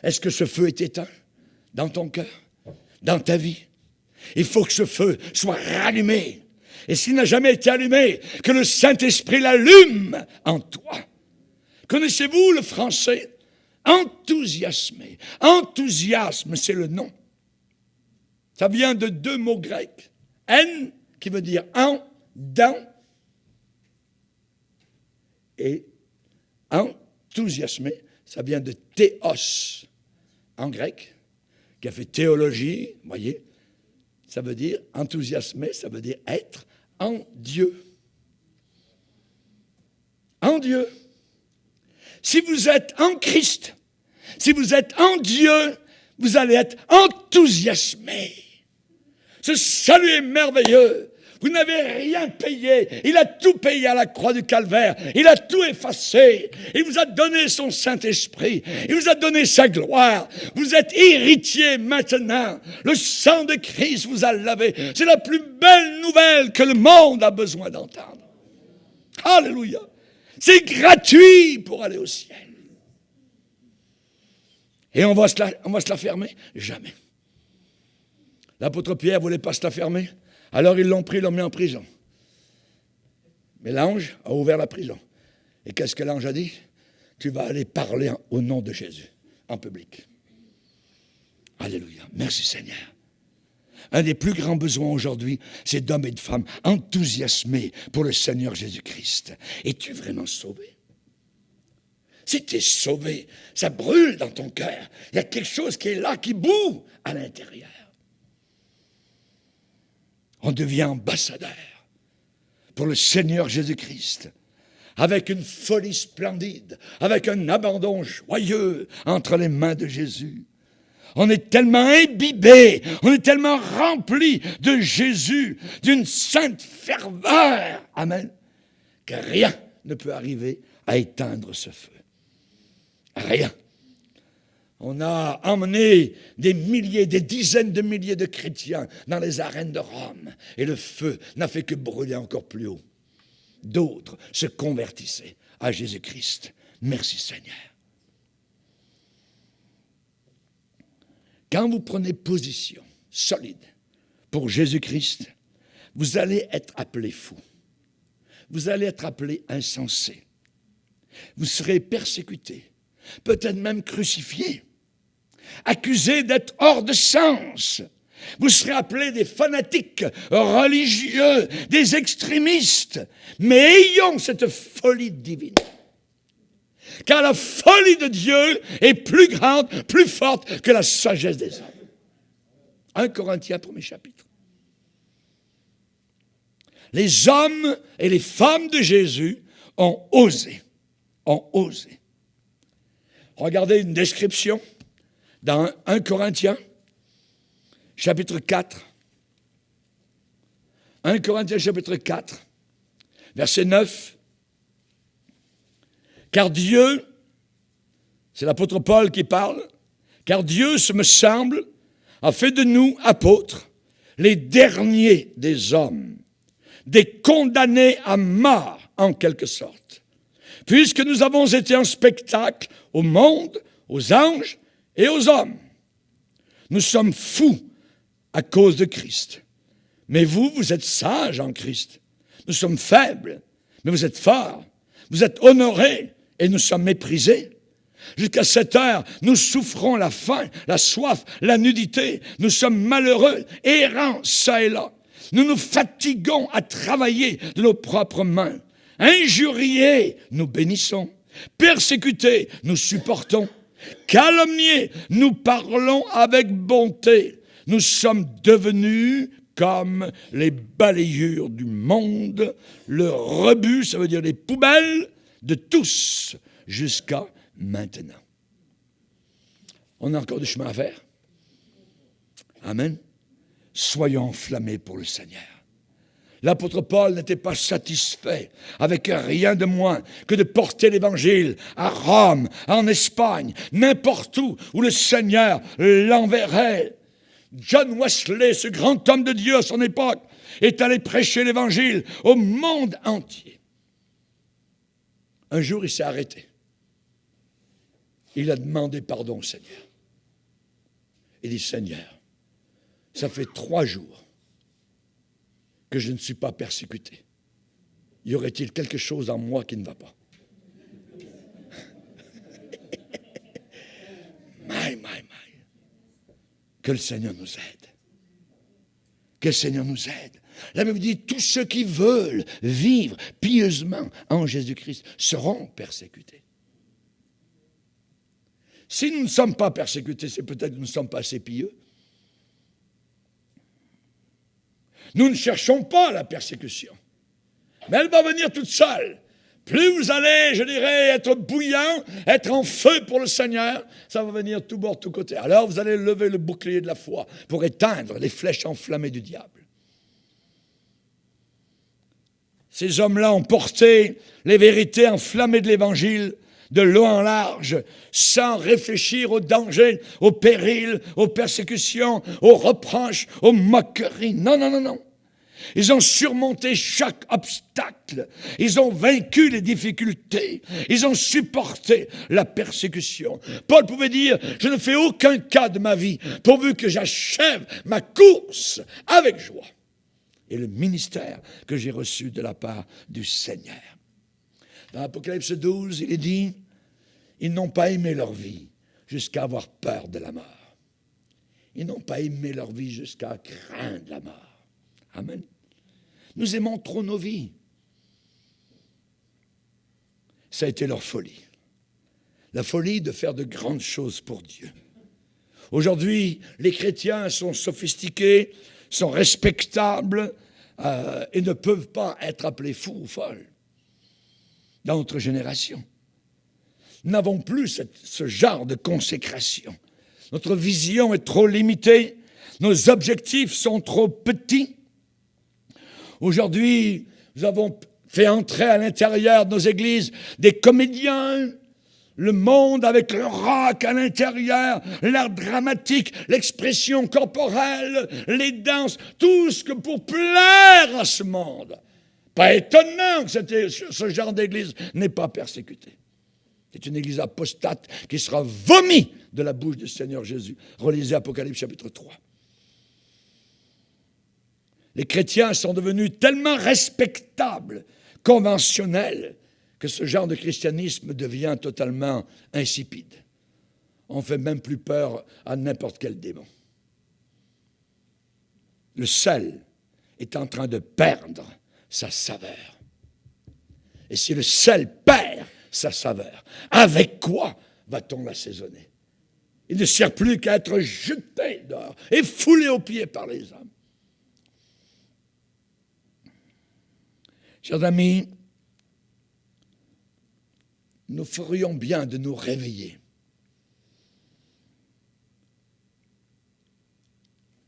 Est-ce que ce feu est éteint dans ton cœur, dans ta vie? Il faut que ce feu soit rallumé. Et s'il n'a jamais été allumé, que le Saint-Esprit l'allume en toi. Connaissez-vous le français? Enthousiasmé. Enthousiasme, c'est le nom. Ça vient de 2 mots grecs. En, qui veut dire en, dans. Et enthousiasmé, ça vient de théos, en grec, qui a fait théologie, voyez. Ça veut dire, enthousiasmé, ça veut dire être en Dieu. En Dieu. Si vous êtes en Christ, si vous êtes en Dieu, vous allez être enthousiasmé. Ce salut est merveilleux. Vous n'avez rien payé. Il a tout payé à la croix du Calvaire. Il a tout effacé. Il vous a donné son Saint-Esprit. Il vous a donné sa gloire. Vous êtes héritier maintenant. Le sang de Christ vous a lavé. C'est la plus belle nouvelle que le monde a besoin d'entendre. Alléluia. C'est gratuit pour aller au ciel. Et on va se la fermer? Jamais. L'apôtre Pierre ne voulait pas se la fermer. Alors ils l'ont pris, ils l'ont mis en prison. Mais l'ange a ouvert la prison. Et qu'est-ce que l'ange a dit? Tu vas aller parler au nom de Jésus, en public. Alléluia. Merci Seigneur. Un des plus grands besoins aujourd'hui, c'est d'hommes et de femmes enthousiasmés pour le Seigneur Jésus-Christ. Es-tu vraiment sauvé? Si tu es sauvé, ça brûle dans ton cœur. Il y a quelque chose qui est là, qui bout à l'intérieur. On devient ambassadeur pour le Seigneur Jésus-Christ, avec une folie splendide, avec un abandon joyeux entre les mains de Jésus. On est tellement imbibé, on est tellement rempli de Jésus, d'une sainte ferveur, amen, que rien ne peut arriver à éteindre ce feu. Rien. On a emmené des milliers, des dizaines de milliers de chrétiens dans les arènes de Rome. Et le feu n'a fait que brûler encore plus haut. D'autres se convertissaient à Jésus-Christ. Merci Seigneur. Quand vous prenez position solide pour Jésus-Christ, vous allez être appelé fou. Vous allez être appelé insensé. Vous serez persécuté, peut-être même crucifié, accusé d'être hors de sens. Vous serez appelés des fanatiques religieux, des extrémistes. Mais ayons cette folie divine. Car la folie de Dieu est plus grande, plus forte que la sagesse des hommes. 1 Corinthiens, 1er chapitre. Les hommes et les femmes de Jésus ont osé. Regardez une description dans 1 Corinthiens, chapitre 4. 1 Corinthiens, chapitre 4, verset 9. Car Dieu, c'est l'apôtre Paul qui parle, car Dieu, ce me semble, a fait de nous apôtres, les derniers des hommes, des condamnés à mort en quelque sorte, puisque nous avons été un spectacle au monde, aux anges et aux hommes. Nous sommes fous à cause de Christ. Mais vous, vous êtes sages en Christ. Nous sommes faibles, mais vous êtes forts. Vous êtes honorés et nous sommes méprisés. Jusqu'à cette heure, nous souffrons la faim, la soif, la nudité. Nous sommes malheureux, errants çà et là. Nous nous fatiguons à travailler de nos propres mains. Injuriés, nous bénissons. Persécutés, nous supportons. Calomniés, nous parlons avec bonté. Nous sommes devenus comme les balayures du monde, le rebut, ça veut dire les poubelles de tous, jusqu'à maintenant. On a encore du chemin à faire. Amen. Soyons enflammés pour le Seigneur. L'apôtre Paul n'était pas satisfait avec rien de moins que de porter l'Évangile à Rome, en Espagne, n'importe où le Seigneur l'enverrait. John Wesley, ce grand homme de Dieu à son époque, est allé prêcher l'Évangile au monde entier. Un jour, il s'est arrêté. Il a demandé pardon au Seigneur. Il dit, Seigneur, ça fait 3 jours que je ne suis pas persécuté. Y aurait-il quelque chose en moi qui ne va pas? My. Que le Seigneur nous aide. Que le Seigneur nous aide. La Bible dit, tous ceux qui veulent vivre pieusement en Jésus-Christ seront persécutés. Si nous ne sommes pas persécutés, c'est peut-être que nous ne sommes pas assez pieux. Nous ne cherchons pas la persécution. Mais elle va venir toute seule. Plus vous allez, je dirais, être bouillant, être en feu pour le Seigneur, ça va venir tout bord, tout côté. Alors vous allez lever le bouclier de la foi pour éteindre les flèches enflammées du diable. Ces hommes-là ont porté les vérités enflammées de l'Évangile de long en large, sans réfléchir aux dangers, aux périls, aux persécutions, aux reproches, aux moqueries. Non, non, non, non. Ils ont surmonté chaque obstacle. Ils ont vaincu les difficultés. Ils ont supporté la persécution. Paul pouvait dire, je ne fais aucun cas de ma vie, pourvu que j'achève ma course avec joie. Et le ministère que j'ai reçu de la part du Seigneur. Dans Apocalypse 12, il est dit, ils n'ont pas aimé leur vie jusqu'à avoir peur de la mort. Ils n'ont pas aimé leur vie jusqu'à craindre la mort. Amen. Nous aimons trop nos vies. Ça a été leur folie. La folie de faire de grandes choses pour Dieu. Aujourd'hui, les chrétiens sont sophistiqués, sont respectables et ne peuvent pas être appelés fous ou folles dans notre génération. Nous n'avons plus ce genre de consécration. Notre vision est trop limitée. Nos objectifs sont trop petits. Aujourd'hui, nous avons fait entrer à l'intérieur de nos églises des comédiens, le monde avec le rock à l'intérieur, l'art dramatique, l'expression corporelle, les danses, tout ce que pour plaire à ce monde. Pas étonnant que ce genre d'église n'est pas persécuté. C'est une église apostate qui sera vomie de la bouche du Seigneur Jésus. Relisez Apocalypse chapitre 3. Les chrétiens sont devenus tellement respectables, conventionnels, que ce genre de christianisme devient totalement insipide. On ne fait même plus peur à n'importe quel démon. Le sel est en train de perdre sa saveur. Et si le sel perd sa saveur, avec quoi va-t-on l'assaisonner? Il ne sert plus qu'à être jeté dehors et foulé aux pieds par les hommes. Chers amis, nous ferions bien de nous réveiller.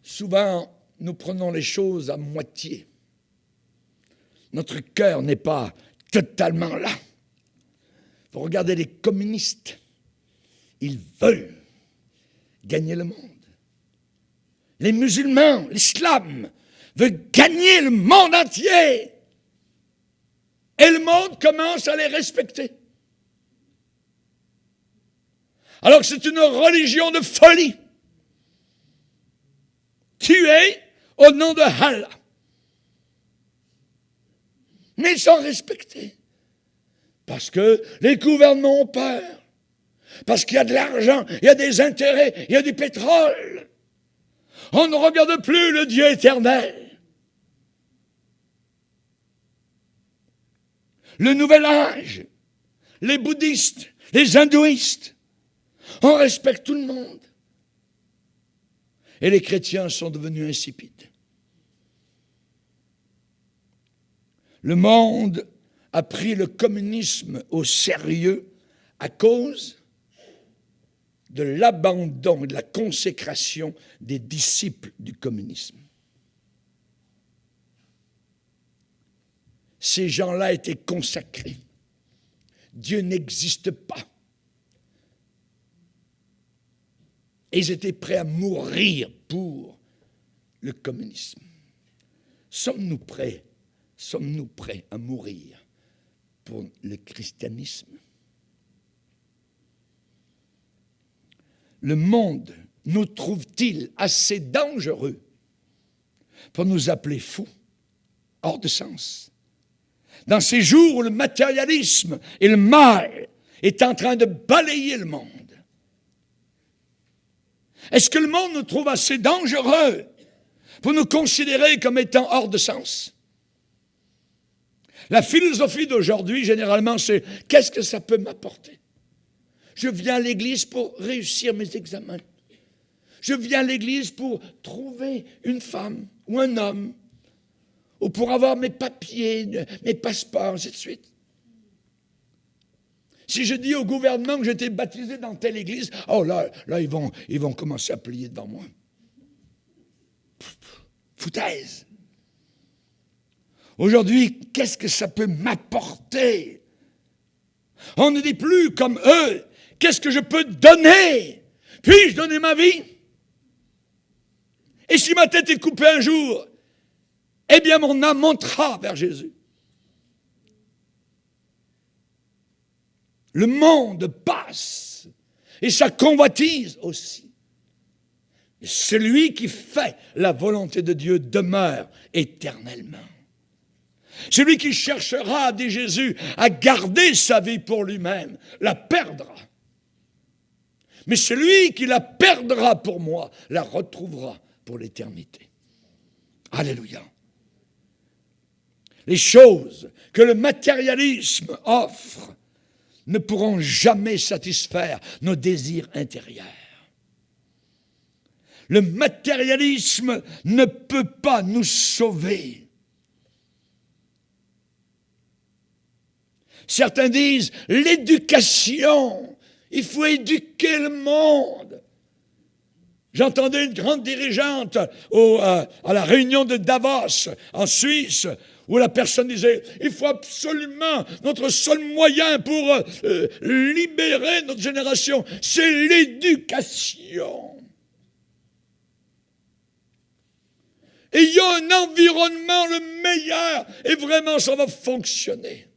Souvent, nous prenons les choses à moitié. Notre cœur n'est pas totalement là. Vous regardez les communistes, ils veulent gagner le monde. Les musulmans, l'islam, veulent gagner le monde entier. Et le monde commence à les respecter. Alors que c'est une religion de folie. Tuée au nom de Allah. Mais ils sont respectés. Parce que les gouvernements ont peur. Parce qu'il y a de l'argent, il y a des intérêts, il y a du pétrole. On ne regarde plus le Dieu éternel. Le nouvel âge, les bouddhistes, les hindouistes, on respecte tout le monde. Et les chrétiens sont devenus insipides. Le monde a pris le communisme au sérieux à cause de l'abandon et de la consécration des disciples du communisme. Ces gens-là étaient consacrés. Dieu n'existe pas. Et ils étaient prêts à mourir pour le communisme. Sommes-nous prêts à mourir pour le christianisme? Le monde nous trouve-t-il assez dangereux pour nous appeler fous, hors de sens? Dans ces jours où le matérialisme et le mal est en train de balayer le monde, est-ce que le monde nous trouve assez dangereux pour nous considérer comme étant hors de sens? La philosophie d'aujourd'hui, généralement, c'est « qu'est-ce que ça peut m'apporter? Je viens à l'église pour réussir mes examens. Je viens à l'église pour trouver une femme ou un homme, ou pour avoir mes papiers, mes passeports, ainsi de suite. Si je dis au gouvernement que j'ai été baptisé dans telle église, oh là ils vont commencer à plier devant moi. Foutaise. Aujourd'hui, qu'est-ce que ça peut m'apporter? On ne dit plus comme eux, qu'est-ce que je peux donner? Puis-je donner ma vie? Et si ma tête est coupée un jour, eh bien mon âme montera vers Jésus. Le monde passe et sa convoitise aussi. Et celui qui fait la volonté de Dieu demeure éternellement. Celui qui cherchera, dit Jésus, à garder sa vie pour lui-même, la perdra. Mais celui qui la perdra pour moi, la retrouvera pour l'éternité. Alléluia. Les choses que le matérialisme offre ne pourront jamais satisfaire nos désirs intérieurs. Le matérialisme ne peut pas nous sauver. Certains disent l'éducation, il faut éduquer le monde. J'entendais une grande dirigeante à la réunion de Davos en Suisse, où la personne disait, il faut absolument, notre seul moyen pour libérer notre génération, c'est l'éducation. Ayons un environnement le meilleur et vraiment ça va fonctionner.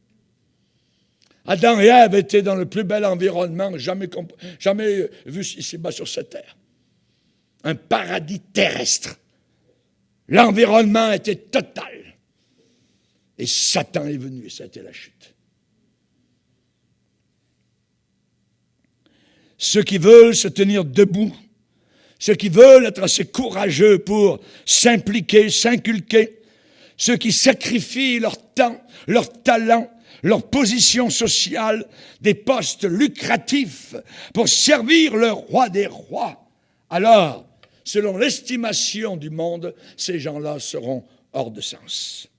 Adam et Ève étaient dans le plus bel environnement jamais vu ici-bas sur cette terre. Un paradis terrestre. L'environnement était total. Et Satan est venu et ça a été la chute. Ceux qui veulent se tenir debout, ceux qui veulent être assez courageux pour s'impliquer, s'inculquer, ceux qui sacrifient leur temps, leur talent, leur position sociale, des postes lucratifs pour servir le roi des rois, alors, selon l'estimation du monde, ces gens-là seront hors de sens.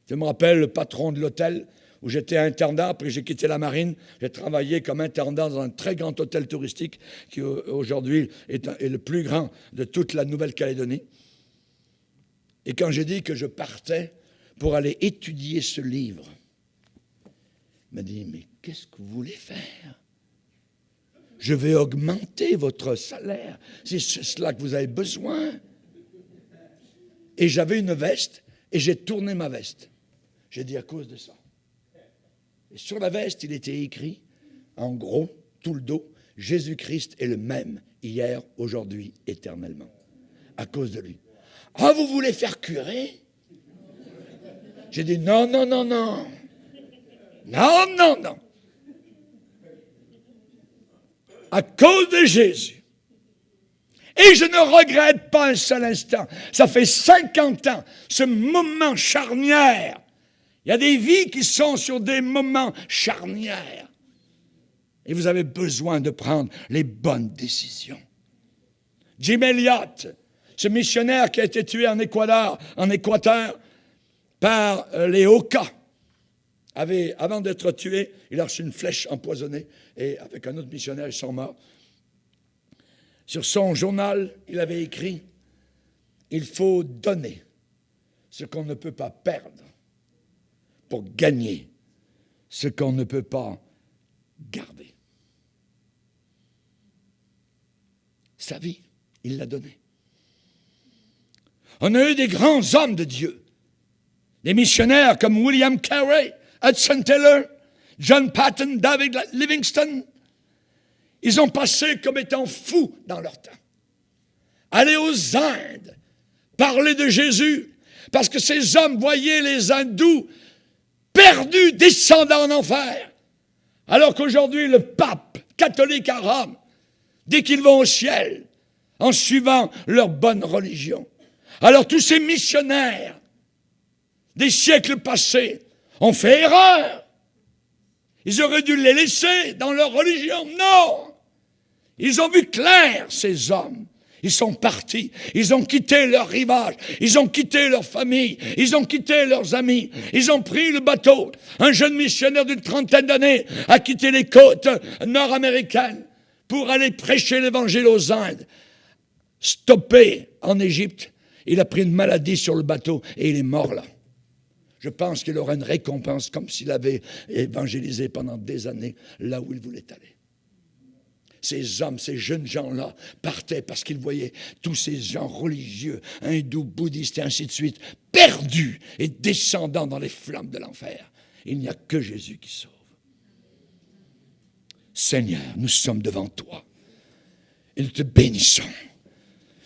Je me rappelle le patron de l'hôtel où j'étais intendant, après j'ai quitté la marine, j'ai travaillé comme intendant dans un très grand hôtel touristique qui aujourd'hui est le plus grand de toute la Nouvelle-Calédonie. Et quand j'ai dit que je partais pour aller étudier ce livre, il m'a dit, mais qu'est-ce que vous voulez faire? Je vais augmenter votre salaire, c'est cela que vous avez besoin. Et j'avais une veste et j'ai tourné ma veste. J'ai dit à cause de ça. Et sur la veste, il était écrit, en gros, tout le dos, Jésus-Christ est le même, hier, aujourd'hui, éternellement. À cause de lui. Ah, vous voulez faire curer? J'ai dit non, non, non, non. Non, non, non. À cause de Jésus. Et je ne regrette pas un seul instant. Ça fait 50 ans, ce moment charnière. Il y a des vies qui sont sur des moments charnières. Et vous avez besoin de prendre les bonnes décisions. Jim Elliot, ce missionnaire qui a été tué en Équateur par les Aucas, avant d'être tué, il a reçu une flèche empoisonnée et avec un autre missionnaire, ils sont morts. Sur son journal, il avait écrit « Il faut donner ce qu'on ne peut pas perdre pour gagner ce qu'on ne peut pas garder. » Sa vie, il l'a donnée. On a eu des grands hommes de Dieu, des missionnaires comme William Carey, Hudson Taylor, John Patton, David Livingstone. Ils ont passé comme étant fous dans leur temps. Aller aux Indes, parler de Jésus, parce que ces hommes voyaient les hindous perdus, descendant en enfer. Alors qu'aujourd'hui, le pape catholique à Rome dit qu'ils vont au ciel en suivant leur bonne religion. Alors tous ces missionnaires des siècles passés ont fait erreur. Ils auraient dû les laisser dans leur religion. Non! Ils ont vu clair, ces hommes. Ils sont partis. Ils ont quitté leur rivage. Ils ont quitté leur famille. Ils ont quitté leurs amis. Ils ont pris le bateau. Un jeune missionnaire d'une 30aine d'années a quitté les côtes nord-américaines pour aller prêcher l'évangile aux Indes. Stoppé en Égypte, il a pris une maladie sur le bateau et il est mort là. je pense qu'il aura une récompense comme s'il avait évangélisé pendant des années là où il voulait aller. Ces hommes, ces jeunes gens-là partaient parce qu'ils voyaient tous ces gens religieux, hindous, bouddhistes et ainsi de suite, perdus et descendant dans les flammes de l'enfer. Il n'y a que Jésus qui sauve. Seigneur, nous sommes devant toi et nous te bénissons.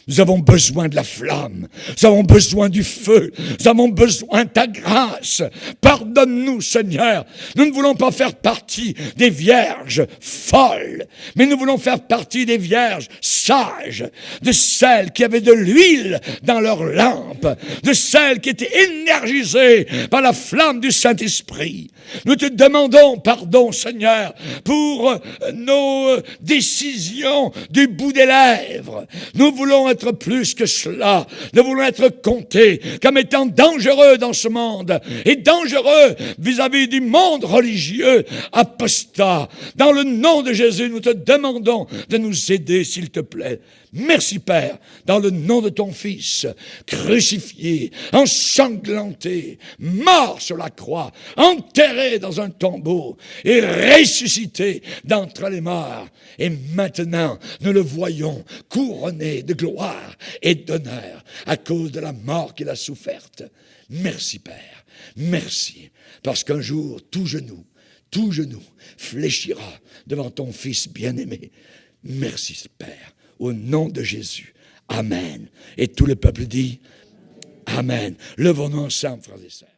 Nous avons besoin de la flamme, nous avons besoin du feu, nous avons besoin de ta grâce. Pardonne-nous, Seigneur. Nous ne voulons pas faire partie des vierges folles, mais nous voulons faire partie des vierges sages, de celles qui avaient de l'huile dans leurs lampes, de celles qui étaient énergisées par la flamme du Saint-Esprit. Nous te demandons pardon, Seigneur, pour nos décisions du bout des lèvres. Nous voulons être plus que cela. Nous voulons être comptés comme étant dangereux dans ce monde et dangereux vis-à-vis du monde religieux apostat. Dans le nom de Jésus, nous te demandons de nous aider, s'il te plaît. Merci, Père, dans le nom de ton Fils, crucifié, ensanglanté, mort sur la croix, enterré dans un tombeau et ressuscité d'entre les morts. Et maintenant, nous le voyons couronné de gloire et d'honneur à cause de la mort qu'il a soufferte. Merci, Père. Merci, parce qu'un jour, tout genou fléchira devant ton Fils bien-aimé. Merci, Père. Au nom de Jésus. Amen. Et tout le peuple dit Amen. Levons-nous ensemble, frères et sœurs.